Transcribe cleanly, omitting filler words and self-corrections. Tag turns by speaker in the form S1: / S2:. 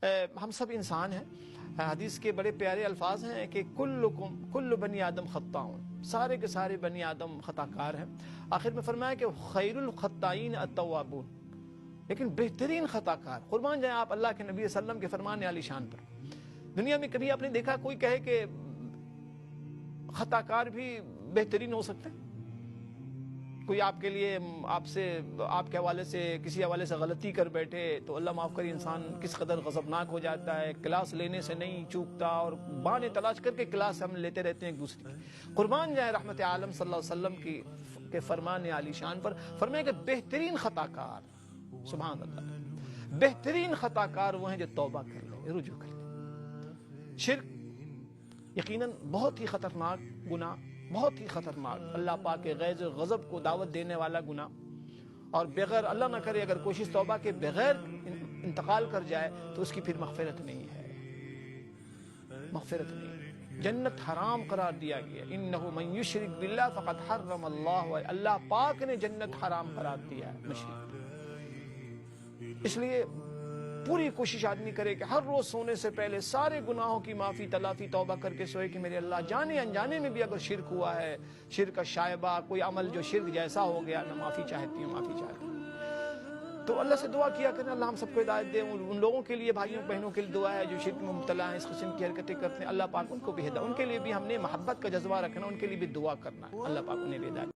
S1: ہم سب انسان ہیں. حدیث کے بڑے پیارے الفاظ ہیں کہ کل بنی آدم خطاؤن، سارے کے سارے بنی آدم خطا کار ہیں. آخر میں فرمایا کہ خیر الخطائین التوابون، لیکن بہترین خطا کار، قربان جائیں آپ اللہ کے نبی صلی اللہ علیہ وسلم کے فرمان عالی شان پر. دنیا میں کبھی آپ نے دیکھا کوئی کہے کہ خطا کار بھی بہترین ہو سکتے ہیں؟ کوئی آپ کے لیے آپ کے حوالے سے کسی حوالے سے غلطی کر بیٹھے تو اللہ معاف کرے، انسان کس قدر غضبناک ہو جاتا ہے، کلاس لینے سے نہیں چوکتا اور بہانے تلاش کر کے کلاس ہم لیتے رہتے ہیں ایک دوسرے کی. قربان جائے رحمت عالم صلی اللہ علیہ وسلم کے فرمان عالی شان پر، فرمایا کہ بہترین خطا کار، سبحان اللہ، بہترین خطا کار وہ ہیں جو توبہ کر لیں، رجوع کر لیں. شرک یقیناً بہت ہی خطرناک گناہ، بہت ہی خطرناک، اللہ پاک کے غیظ و غضب کو دعوت دینے والا گناہ، اور بغیر اللہ نہ کرے اگر کوشش توبہ کے بغیر انتقال کر جائے تو اس کی پھر مغفرت نہیں ہے، مغفرت نہیں. جنت حرام قرار دیا گیا، انہ من یشرک باللہ فقد حرم اللہ، اللہ پاک نے جنت حرام قرار دیا ہے مشرک. اس لیے پوری کوشش آدمی کرے کہ ہر روز سونے سے پہلے سارے گناہوں کی معافی تلافی توبہ کر کے سوئے کہ میرے اللہ، جانے انجانے میں بھی اگر شرک ہوا ہے، شرک کا شائبہ، کوئی عمل جو شرک جیسا ہو گیا، میں معافی چاہتی ہوں، معافی چاہتی ہوں. تو اللہ سے دعا کیا کریں اللہ ہم سب کو ہدایت دے. ان لوگوں کے لیے، بھائیوں بہنوں کے لیے دعا ہے جو شرک میں مبتلا ہیں، اس قسم کی حرکتیں کرتے ہیں، اللہ پاک ان کو بھی ہدایت، ان کے لیے بھی ہم نے محبت کا جذبہ رکھنا، ان کے لیے بھی دعا کرنا ہے، اللہ پاک انہیں بھی ہدایت